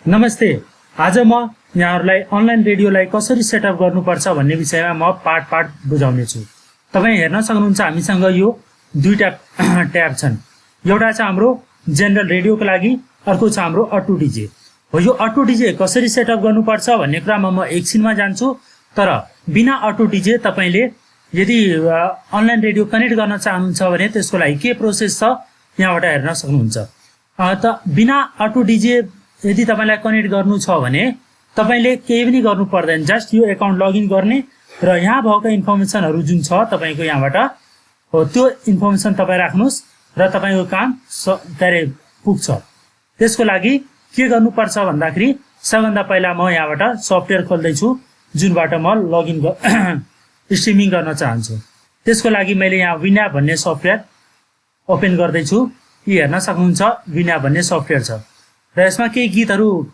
नमस्ते। आज म यहाँहरुलाई अनलाइन रेडियोलाई कसरी सेटअप गर्नुपर्छ भन्ने विषयमा म पाठ बुझाउने छु। तपाई हेर्न सक्नुहुन्छ हामीसँग यो दुईटा ट्याब छन्। एउटा छ हाम्रो जनरल रेडियोको लागि, अर्को छ हाम्रो अटो डीजे। हो यो अटो डीजे कसरी सेटअप गर्नुपर्छ भन्ने कुरामा म एकछिनमा जान्छु, तर बिना अटो डीजे तपाईले यदि अनलाइन रेडियो कनेक्ट गर्न चाहनुहुन्छ भने त्यसको लागि के प्रोसेस छ यहाँबाट हेर्न सक्नुहुन्छ। त बिना अटो डीजे यदि तपाईलाई कनेक्ट गर्नु छ भने तपाईले केही पनि गर्नु पर्दैन, जस्ट यो अकाउन्ट लगइन गर्ने र यहाँ भएको इन्फर्मेसनहरु जुन छ तपाईको यहाँबाट हो त्यो इन्फर्मेसन तपाई राख्नुस् र तपाईको काम पुग्छ। त्यसको लागि के गर्नुपर्छ भन्दाखेरि सबभन्दा पहिला म यहाँबाट सफ्टवेयर खोल्दै छु जुनबाट म लगइन स्ट्रिमिङ गर्न चाहन्छु। त्यसको लागि मैले यहाँ विना भन्ने सफ्टवेयर ओपन गर्दै छु। यी हेर्न सक्नुहुन्छ विना भन्ने सफ्टवेयर छ र यसमा केही गीतहरु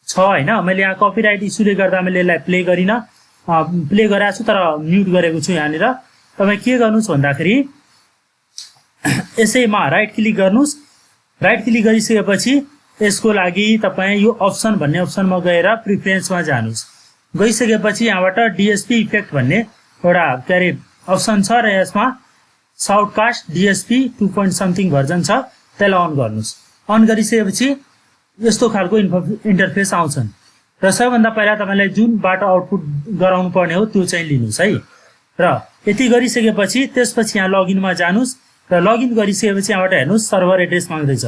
छ हैन। मैले यहाँ कपिराइट इस्युले गर्दा मैले यसलाई प्ले गरेको छु तर म्युट गरेको छु। यहाँनिर तपाई के गर्नुस् भन्दाखेरि यसैमा राइट क्लिक गर्नुस्। राइट क्लिक गरिसकेपछि यसको लागि तपाई यो अप्सन भन्ने अप्सनमा गएर प्रिफरेन्समा जानुस्। गइसकेपछि यहाँबाट डीएसपी इफेक्ट भन्ने एउटा अप्सन छ र यसमा साउटकास्ट डीएसपी 2 point something भर्जन छ, त्यसलाई अन गर्नुस्। अन गरिसकेपछि यस्तो खालको इन्टरफेस आउँछन् र सबैभन्दा पहिला तपाईलाई जुनबाट आउटपुट गराउनु पर्ने हो त्यो चाहिँ लिनुस् है। र यति गरिसकेपछि त्यसपछि यहाँ लगइनमा जानुस् र लगइन गरिसकेपछि यहाँबाट हेर्नुस् सर्भर एड्रेस माग्दैछ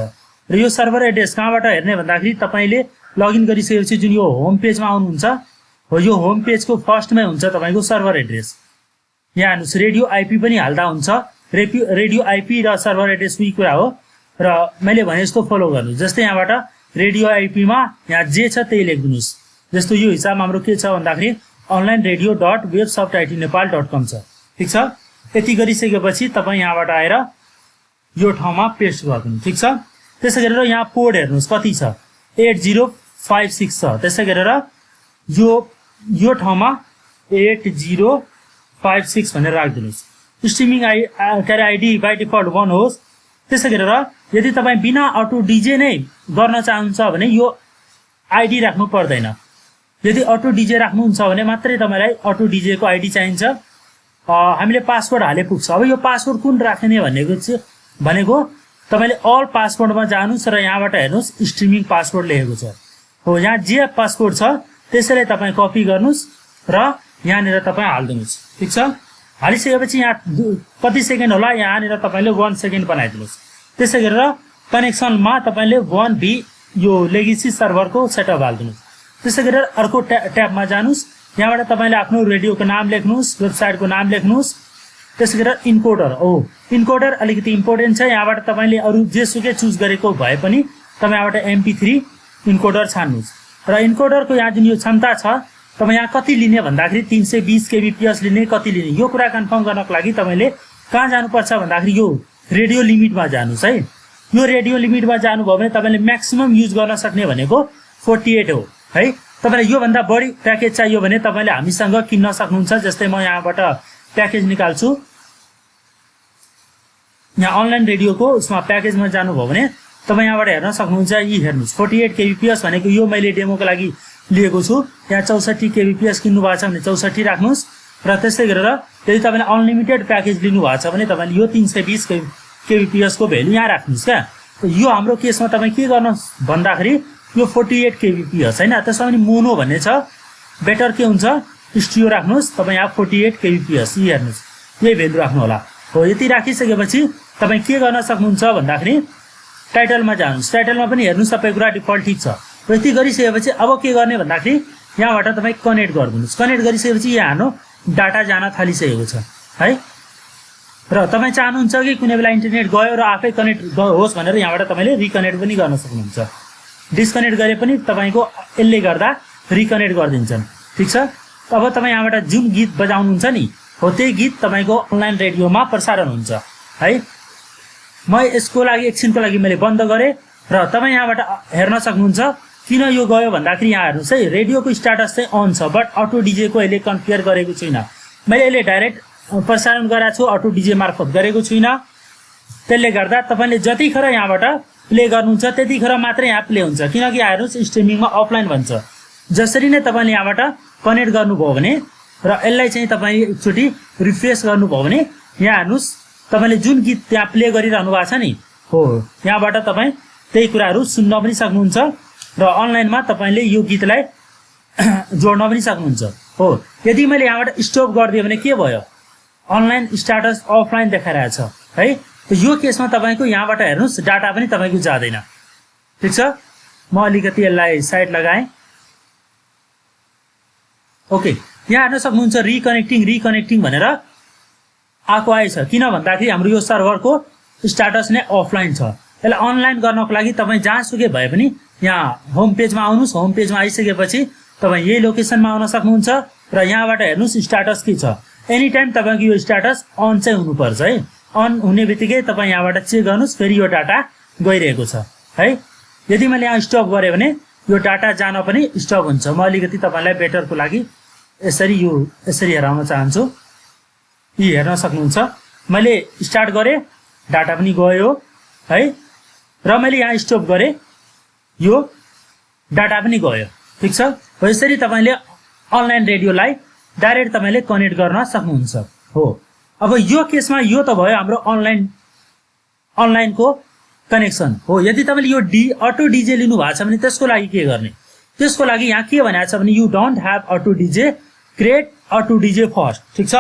र यो सर्भर एड्रेस कहाँबाट हेर्ने भन्दाखेरि तपाईले लगइन गरिसकेपछि जुन यो होम पेजमा आउनुहुन्छ हो यो होम पेजको फर्स्टमै हुन्छ तपाईको सर्भर एड्रेस। यहाँ हेर्नुस् रेडियो आईपी पनि हाल्दा हुन्छ। रेडियो आईपी र सर्भर एड्रेस उही कुरा हो र मैले भने जस्तो फलो गर्नु। जस्तै यहाँबाट रेडियो आईपी मा यहाँ जे छ त्यही लेख्दिनुस्। जस्तो यो हिसाबमा हाम्रो के छ भन्दाखेरि onlineradio.websubtitlenepal.com छ। ठीक छ। यति गरिसकेपछि तपाई यहाँबाट आएर यो ठाउँमा पेस्ट गर्दिनु। ठीक छ। त्यसै गरेर यहाँ पोर्ट हेर्नुस् कति छ 8056 छ। त्यसै गरेर यो ठाउँमा 8056 भनेर राख्दिनुस्। स्ट्रिमिङ आईडी बाइ डिफल्ट 1 होस्। त्यसै गरेर यदि तपाई बिना अटो डीजे नै गर्न चाहनुहुन्छ भने यो आईडी राख्नु पर्दैन। यदि अटो डीजे राख्नुहुन्छ भने मात्रै तपाईलाई अटो डीजे को आईडी चाहिन्छ। हामीले पासवर्ड हाले पुग्छ। अब यो पासवर्ड कुन राख्ने भनेको तपाईले अल पासवर्डमा जानुस् र यहाँबाट हेर्नुस् स्ट्रिमिङ पासवर्ड लेखेको छ। हो यहाँ जे पासवर्ड छ त्यसैले तपाई कपी गर्नुस् र यहाँनिर तपाई हाल्दिनुस्। ठीक छ। हालिसकेपछि यहाँ कति सेकेन्ड होला यहाँनिर तपाईले 1 सेकेन्ड बनाइदिनुस्। त्यसै गरेर कनेक्सनमा तपाईले 1B यो लेगेसी सर्भरको सेटअप हाल्दिनुस्। त्यसै गरेर अर्को ट्याबमा जानुस्। यहाँबाट तपाईले आफ्नो रेडियोको नाम लेख्नुस्, वेबसाइटको नाम लेख्नुस्। त्यसै गरेर इन्कोडर अलिकति इम्पोर्टेन्ट छ। यहाँबाट तपाईले अरु जेसुकै चुज गरेको भए पनि तपाई यहाँबाट MP3 इन्कोडर छान्नुस् र इन्कोडरको यहाँ जुन यो क्षमता छ तपाई यहाँ कति लिने भन्दाखेरि 320 kbps लिने कति लिने यो कुरा कन्फर्म गर्नको लागि तपाईले कहाँ जानुपर्छ भन्दाखेरि यो रेडियो लिमिटमा जानुस् है। यो रेडियो लिमिटमा जानुभयो भने तपाईले म्याक्सिमम युज गर्न सक्ने भनेको 48 हो है। तपाईलाई यो भन्दा बढी प्याकेज चाहियो भने तपाईले हामीसँग किन्न सक्नुहुन्छ। जस्तै म यहाँबाट प्याकेज निकाल्छु। यहाँ अनलाइन रेडियोको उसमा प्याकेजमा जानुभयो भने तपाई यहाँबाट हेर्न सक्नुहुन्छ। यी हेर्नुस् 48 kbps भनेको यो मैले डेमोको लागि लिएको छु। यहाँ 64 kbps किन्नु भएको छ भने 64 राख्नुस् र त्यसै गरेर यदि तपाईले अनलिमिटेड प्याकेज लिनु भएको छ भने तपाईले यो 320 kbps को भ्यालु यहाँ राख्नुस् क्या। यो हाम्रो केसमा तपाई के गर्नु भन्दाखेरि यो 48 kbps हैन, त्यसमा पनि मोनो भन्ने छ। बेटर के हुन्छ स्टिरियो राख्नुस्। तपाई यहाँ 48 kbps यी हेर्नुस् यही भ्यालु राख्नु होला। हो यति राखिसकेपछि तपाई के गर्न सक्नुहुन्छ भन्दाखेरि टाइटलमा जानुस्। टाइटलमा पनि हेर्नुस् सबै कुरा डिफल्ट ठीक छ। यति गरिसकेपछि अब के गर्ने भन्दाखेरि यहाँबाट तपाई कनेक्ट गर्दिनुस्। कनेक्ट गरिसकेपछि यहाँ हाम्रो डाटा जान थालिसकेको छ है। र तपाई चाहनुहुन्छ कि कुनै बेला इन्टरनेट गयो र आफै कनेक्ट होस् भनेर यहाँबाट तपाईले रिकनेक्ट पनि गर्न सक्नुहुन्छ। डिस्कनेक्ट गरे पनि तपाईको यसले गर्दा रिकनेक्ट गर्दिन्छन्। ठीक छ। अब तपाई यहाँबाट जुन गीत बजाउनुहुन्छ नि हो त्यही गीत तपाईको अनलाइन रेडियोमा प्रसारण हुन्छ है। म यसको लागि एकछिनको लागि मैले बन्द गरे र तपाई यहाँबाट हेर्न सक्नुहुन्छ किन यो गयो भन्दाखेरि यहाँ हेर्नुस् है रेडियोको स्ट्याटस चाहिँ अन छ बट अटो डीजे को अहिले कन्फिगर गरेको छैन। मैले यसले डाइरेक्ट प्रसारण गराएको छु, अटो डीजे मार्फत गरेको छैन। त्यसले गर्दा तपाईले जतिखेर यहाँबाट प्ले गर्नुहुन्छ त्यतिखेर मात्रै यहाँ प्ले हुन्छ, किनकि यहाँ हेर्नुहोस् स्ट्रिमिङमा अफलाइन भन्छ। जसरी नै तपाईँले यहाँबाट कनेक्ट गर्नुभयो भने र यसलाई चाहिँ तपाईँ एकचोटि रिफ्रेस गर्नुभयो भने यहाँ हेर्नुहोस् तपाईँले जुन गीत त्यहाँ प्ले गरिरहनु भएको छ नि हो, यहाँबाट तपाईँ त्यही कुराहरू सुन्न पनि सक्नुहुन्छ र अनलाइनमा तपाईँले यो गीतलाई जोड्न पनि सक्नुहुन्छ हो। यदि मैले यहाँबाट स्टप गरिदिएँ भने के भयो, अनलाइन स्ट्याटस अफलाइन देखाइरहेछ है। यो केसमा तपाईँको यहाँबाट हेर्नुहोस् डाटा पनि तपाईँको जाँदैन। ठिक छ, म अलिकति यसलाई साइड लगाएँ। ओके, यहाँ हेर्न सक्नुहुन्छ रिकनेक्टिङ भनेर आएको आएछ, किन भन्दाखेरि हाम्रो यो सर्भरको स्ट्याटस नै अफलाइन छ। यसलाई अनलाइन गर्नको लागि तपाईँ जहाँसुकै भए पनि यहाँ होम पेजमा आउनुहोस्। होम पेजमा आइसकेपछि तपाईँ यही लोकेसनमा आउन सक्नुहुन्छ र यहाँबाट हेर्नुहोस् स्ट्याटस के छ। एनी टाइम तपाईँको यो स्ट्याटस अन चाहिँ हुनुपर्छ है। अन हुने बित्तिकै तपाईँ यहाँबाट चेक गर्नुहोस्, फेरि यो डाटा गइरहेको छ है। यदि मैले यहाँ स्टप गरेँ भने यो डाटा जान पनि स्टप हुन्छ। म अलिकति तपाईँलाई बेटरको लागि यसरी हेराउन चाहन्छु। यी हेर्न सक्नुहुन्छ, मैले स्टार्ट गरेँ, डाटा पनि गयो है, र मैले यहाँ स्टप गरेँ, यो डाटा पनि गयो। ठिक छ, यसरी तपाईँले अनलाइन रेडियोलाई डाइरेक्ट तपाईँले कनेक्ट गर्न सक्नुहुन्छ हो। अब यो केसमा यो त भयो हाम्रो अनलाइनको कनेक्सन हो। यदि तपाईँले यो अटो डिजे लिनु भएको छ भने त्यसको लागि के गर्ने, त्यसको लागि यहाँ के भनेको छ भने you don't have auto DJ, create auto DJ first. ठिक छ,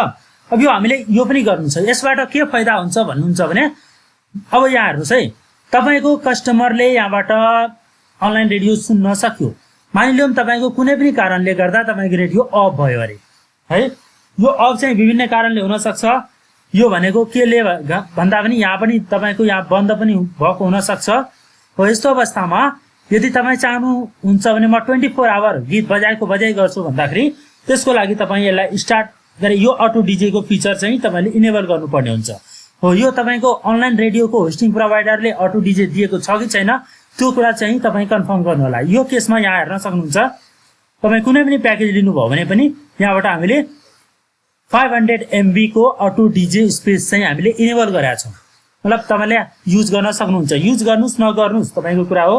अब यो हामीले यो पनि गर्नु छ। यसबाट के फाइदा हुन्छ भन्नुहुन्छ भने अब यहाँ हेर्नुहोस् है, तपाईँको कस्टमरले यहाँबाट अनलाइन रेडियो सुन्न सक्यो, मानिलिउँ तपाईँको कुनै पनि कारणले गर्दा तपाईँको रेडियो अफ भयो अरे है। यो अफ चाहिँ विभिन्न कारणले हुनसक्छ। यो भनेको केले भन्दा पनि यहाँ पनि तपाईँको यहाँ बन्द पनि भएको हुनसक्छ हो। यस्तो अवस्थामा यदि तपाईँ चाहनुहुन्छ भने म 24 आवर गीत बजाइ गर्छु भन्दाखेरि त्यसको लागि तपाईँ यसलाई स्टार्ट गरे यो अटो डिजेको फिचर चाहिँ तपाईँले इनेबल गर्नुपर्ने हुन्छ हो। यो तपाईँको अनलाइन रेडियोको होस्टिङ प्रोभाइडरले अटो डिजे दिएको छ कि छैन त्यो कुरा चाहिँ तपाईँ कन्फर्म गर्नु होला। यो केसमा यहाँ हेर्न सक्नुहुन्छ, तपाईँ कुनै पनि प्याकेज लिनुभयो भने पनि यहाँबाट हामीले 500 MB को अटो डिजे स्पेस चाहिँ हामीले इनेबल गरेका छौँ। मतलब तपाईँले युज गर्न सक्नुहुन्छ, युज गर्नुहोस् नगर्नुहोस् तपाईँको कुरा हो।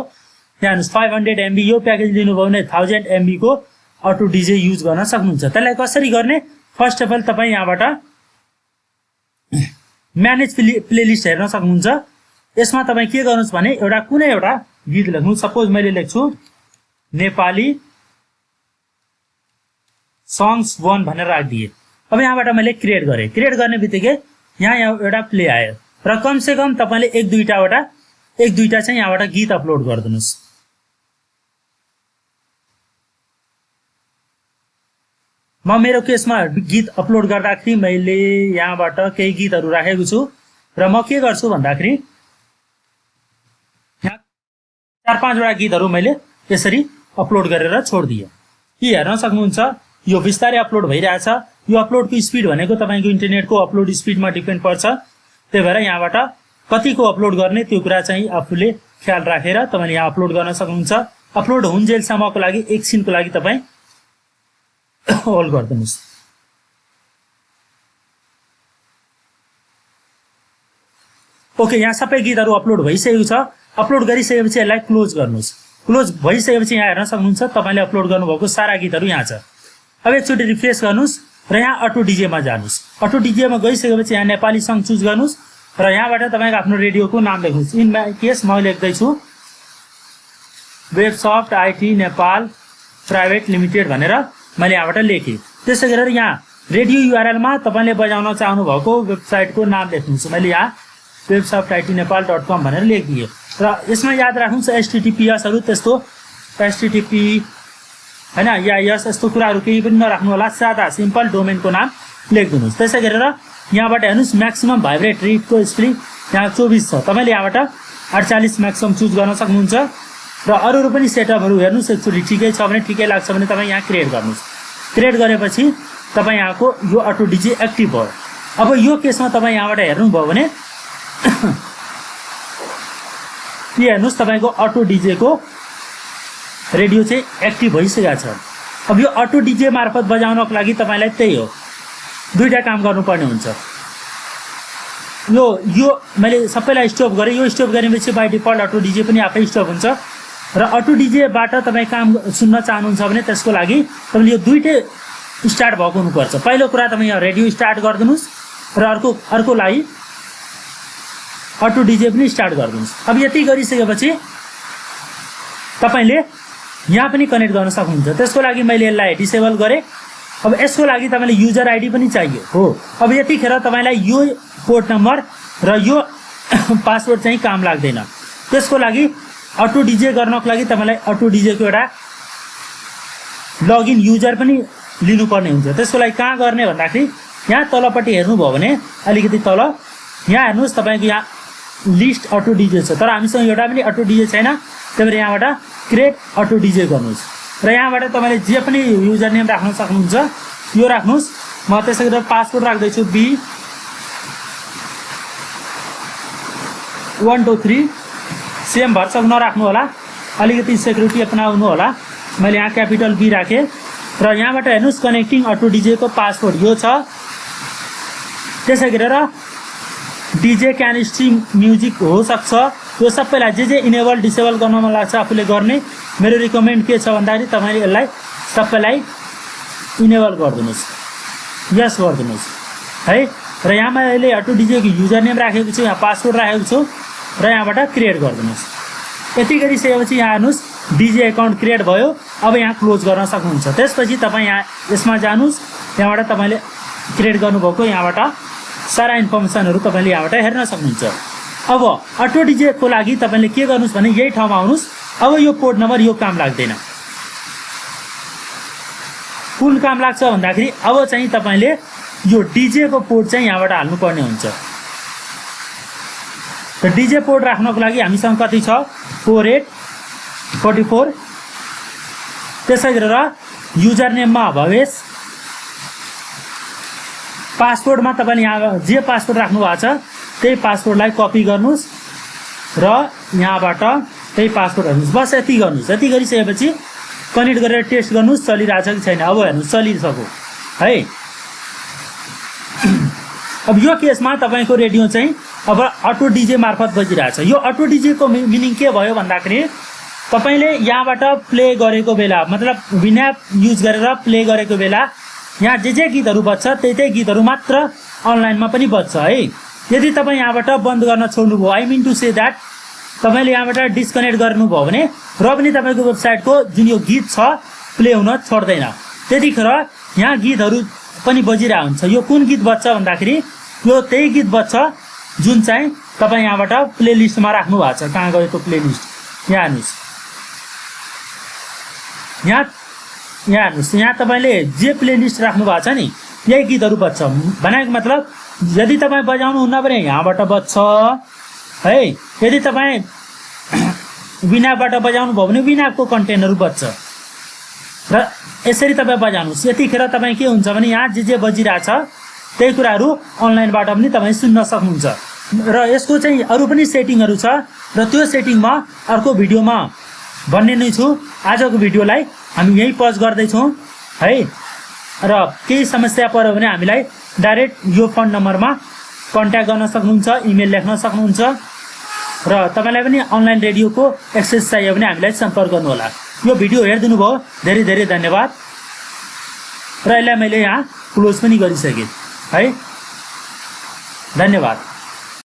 यहाँ हेर्नुहोस् 500 MB यो प्याकेज लिनुभयो भने 1000 MB को अटो डिजे युज गर्न सक्नुहुन्छ। त्यसलाई कसरी गर्ने, फर्स्ट अफ अल तपाईँ यहाँबाट म्यानेज प्लेलिस्ट हेर्न सक्नुहुन्छ। यसमा तपाईँ के गर्नुहोस् भने कुनै एउटा गीत लेख्नु। सपोज मैले लेख्छु नेपाली सङ्ग्स 1 भनेर राखिदिएँ। अब यहाँबाट मैले क्रिएट गरेँ। क्रिएट गर्ने बित्तिकै यहाँ एउटा प्ले आयो र कमसे कम तपाईँले एक दुईटा चाहिँ यहाँबाट गीत अपलोड गरिदिनुहोस्। म मेरो केसमा गीत अपलोड गर्दाखेरि मैले यहाँबाट केही गीतहरू राखेको छु र म के गर्छु भन्दाखेरि यहाँ 4-5 गीतहरू मैले यसरी अपलोड गरेर छोडिदिएँ। कि हेर्न सक्नुहुन्छ यो बिस्तारै अपलोड भइरहेछ। यो अपलोडको स्पिड भनेको तपाईँको इन्टरनेटको अपलोड स्पिडमा डिपेन्ड पर्छ। त्यही भएर यहाँबाट कतिको अपलोड गर्ने त्यो कुरा चाहिँ आफूले ख्याल राखेर तपाईँले यहाँ अपलोड गर्न सक्नुहुन्छ। अपलोड हुन्जेलसम्मको लागि एकछिनको लागि तपाईँ होल्ड गरिदिनुहोस्। ओके, यहाँ सबै गीतहरू अपलोड भइसकेको छ। अपलोड गरिसकेपछि यसलाई क्लोज गर्नुहोस्। क्लोज भइसकेपछि यहाँ हेर्न सक्नुहुन्छ तपाईँले अपलोड गर्नुभएको सारा गीतहरू यहाँ छ। अब एकचोटि रिफ्रेस गर्नुहोस् र यहाँ अटो डिजेमा जानुहोस्। अटो डिजेमा गइसकेपछि यहाँ नेपाली सङ्ग चुज गर्नुहोस् र यहाँबाट तपाईँको आफ्नो रेडियोको नाम लेख्नुहोस्। इन माई केस म लेख्दैछु वेबसफ्ट आइटी नेपाल प्राइभेट लिमिटेड भनेर मैले यहाँबाट लेखेँ। त्यसै गरेर यहाँ रेडियो युआरएलमा तपाईँले बजाउन चाहनु भएको वेबसाइटको नाम लेख्नुहोस्। मैले यहाँ websoftiitnepal.com भनेर लेखिदिएँ र यसमा याद राख्नुहोस् HTTPSहरू त्यस्तो HTTP हैन या यस यस्तो कुराहरू केही पनि नराख्नु होला। सादा सिम्पल डोमेनको नाम लेखिदिनुहोस्। त्यसै गरेर यहाँबाट हेर्नुहोस् म्याक्सिमम भाइब्रेट रेटको स्प्रिङ यहाँ 24 छ। तपाईँले यहाँबाट 48 म्याक्सिमम चुज गर्न सक्नुहुन्छ र अरू पनि सेटअपहरू हेर्नुहोस्। एकचोटि ठिकै छ भने ठिकै लाग्छ भने तपाईँ यहाँ क्रिएट गर्नुहोस्। क्रिएट गरेपछि तपाईँ यहाँको यो अटो डिजे एक्टिभ भयो। अब यो केसमा तपाईँ यहाँबाट हेर्नुभयो भने के हेर्नुहोस् तपाईँको अटो डिजेको रेडियो चाहिँ एक्टिभ भइसकेको छ। अब यो अटो डिजे मार्फत बजाउनको लागि तपाईँलाई त्यही हो, दुईटा काम गर्नुपर्ने हुन्छ। यो मैले सबैलाई स्टप गरेँ। यो स्टप गरेपछि बाइ डिफल्ट अटो डिजे पनि आफै स्टप हुन्छ र अटो डिजेबाट तपाईँ काम सुन्न चाहनुहुन्छ भने त्यसको लागि तपाईँले यो दुईटै स्टार्ट भएको हुनुपर्छ। पहिलो कुरा तपाईँ यहाँ रेडियो स्टार्ट गरिदिनुहोस् र अर्को लागि अटो डिजे पनि स्टार्ट गरिदिनुहोस्। अब यति गरिसकेपछि तपाईँले यहाँ पनि कनेक्ट गर्न सक्नुहुन्छ। त्यसको लागि मैले यसलाई डिसेबल गरेँ। अब यसको लागि तपाईँले युजर आइडी पनि चाहियो हो। अब यतिखेर तपाईँलाई यो पोर्ट नम्बर र यो पासवर्ड चाहिँ काम लाग्दैन। त्यसको लागि अटो डिजे गर्नको लागि तपाईँलाई अटो डिजेको एउटा लगइन युजर पनि लिनुपर्ने हुन्छ। त्यसको लागि कहाँ गर्ने भन्दाखेरि यहाँ तलपट्टि हेर्नुभयो भने अलिकति तल यहाँ हेर्नुहोस्, तपाईँको यहाँ लिस्ट अटो डिजे छ, तर हामीसँग एउटा पनि अटो डिजे छैन। त्यही भएर यहाँबाट क्रिएट अटो डिजे गर्नुहोस् र यहाँबाट तपाईँले जे पनि युजर नेम राख्न सक्नुहुन्छ यो राख्नुहोस्। म त्यसै गरेर पासवर्ड राख्दैछु B123 सेम भर्सक नराख्नु होला, अलिकति सेक्युरिटी अपनाउनु होला। मैले यहाँ क्यापिटल B राखेँ र यहाँबाट हेर्नुहोस् कनेक्टिङ अटो डिजेको पासवर्ड यो छ। त्यसै गरेर डिजे क्यान स्ट्रिम म्युजिक हो सक्छ। यो सबैलाई जे इनेबल डिसेबल गर्न मन लाग्छ आफूले गर्ने। मेरो रिकमेन्ड के छ भन्दाखेरि तपाईँले यसलाई सबैलाई इनेबल गरिदिनुहोस्, यस गरिदिनुहोस् है। र यहाँ मैले अटो डिजेको युजर नेम राखेको छु, यहाँ पासवर्ड राखेको छु र यहाँबाट क्रिएट गरिदिनुहोस्। यति गरिसकेपछि यहाँ हेर्नुहोस् डिजे एकाउन्ट क्रिएट भयो। अब यहाँ क्लोज गर्न सक्नुहुन्छ। त्यसपछि तपाईँ यहाँ यसमा जानुहोस्, यहाँबाट तपाईँले क्रिएट गर्नुभएको यहाँबाट सारा इन्फर्मेसनहरू तपाईँले यहाँबाट हेर्न सक्नुहुन्छ। अब अटो डिजेको लागि तपाईँले के गर्नुहोस् भने यही ठाउँमा आउनुहोस्। अब यो पोर्ट नम्बर यो काम लाग्दैन। कुन काम लाग्छ भन्दाखेरि अब चाहिँ तपाईँले यो डिजेको पोर्ट चाहिँ यहाँबाट हाल्नुपर्ने हुन्छ। र डिजे पोर्ट राख्नको लागि हामीसँग कति छ 4844। त्यसै गरेर युजर नेममा भवेश, पासवर्डमा तपाईँले यहाँ जे पासवर्ड राख्नु भएको छ त्यही पासवर्डलाई कपी गर्नुहोस् र यहाँबाट त्यही पासवर्ड हेर्नुहोस्। बस यति गर्नुहोस्। यति गरिसकेपछि कनेक्ट गरेर टेस्ट गर्नुहोस् चलिरहेछ कि छैन। अब हेर्नुहोस् चलिसक्यो है। अब यो केसमा तपाईँको रेडियो चाहिँ अब अटो डिजे मार्फत बजिरहेछ। यो अटो डिजेको मिनिङ के भयो भन्दाखेरि तपाईँले यहाँबाट प्ले गरेको बेला मतलब विन्याप युज गरेर प्ले गरेको बेला यहाँ जे गीतहरू बज्छ त्यही गीतहरू मात्र अनलाइनमा पनि बज्छ है। यदि तपाईँ यहाँबाट बन्द गर्न छोड्नुभयो, I mean to say that तपाईँले यहाँबाट डिस्कनेक्ट गर्नुभयो भने र पनि तपाईँको वेबसाइटको जुन यो गीत छ प्ले हुन छोड्दैन। त्यतिखेर यहाँ गीतहरू पनि बजिरहेको हुन्छ। यो कुन गीत बज्छ भन्दाखेरि यो त्यही गीत बज्छ जुन चाहिँ तपाईँ यहाँबाट प्ले लिस्टमा राख्नु भएको छ। कहाँ गयो त्यो प्ले लिस्ट? यहाँ हेर्नुहोस्, यहाँ हेर्नुहोस्, यहाँ तपाईँले जे प्ले लिस्ट राख्नु भएको छ नि यही गीतहरू बज्छ। भनेको मतलब यदि तपाईँ बजाउनुहुन्न भने यहाँबाट बज्छ है। यदि तपाईँ विनाबाट बजाउनु भयो भने विनाको कन्टेन्टहरू बज्छ र यसरी तपाईँ बजाउनुहोस्। यतिखेर तपाईँ के हुन्छ भने यहाँ जे बजिरहेछ त्यही कुराहरू अनलाइनबाट पनि तपाईँ सुन्न सक्नुहुन्छ। र यसको चाहिँ अरू पनि सेटिङहरू छ र त्यो सेटिङमा अर्को भिडियोमा भन्ने नै छु। आजको भिडियोलाई हामी यही पज गर्दैछौँ है। र केही समस्या पर्यो भने हामीलाई डाइरेक्ट यो फोन नम्बरमा कन्ट्याक्ट गर्न सक्नुहुन्छ, इमेल लेख्न सक्नुहुन्छ र तपाईँलाई पनि अनलाइन रेडियोको एक्सेस चाहियो भने हामीलाई सम्पर्क गर्नुहोला। यो भिडियो हेरिदिनु भयो, धेरै धेरै धन्यवाद। र यसलाई मैले यहाँ क्लोज पनि गरिसकेँ है। धन्यवाद।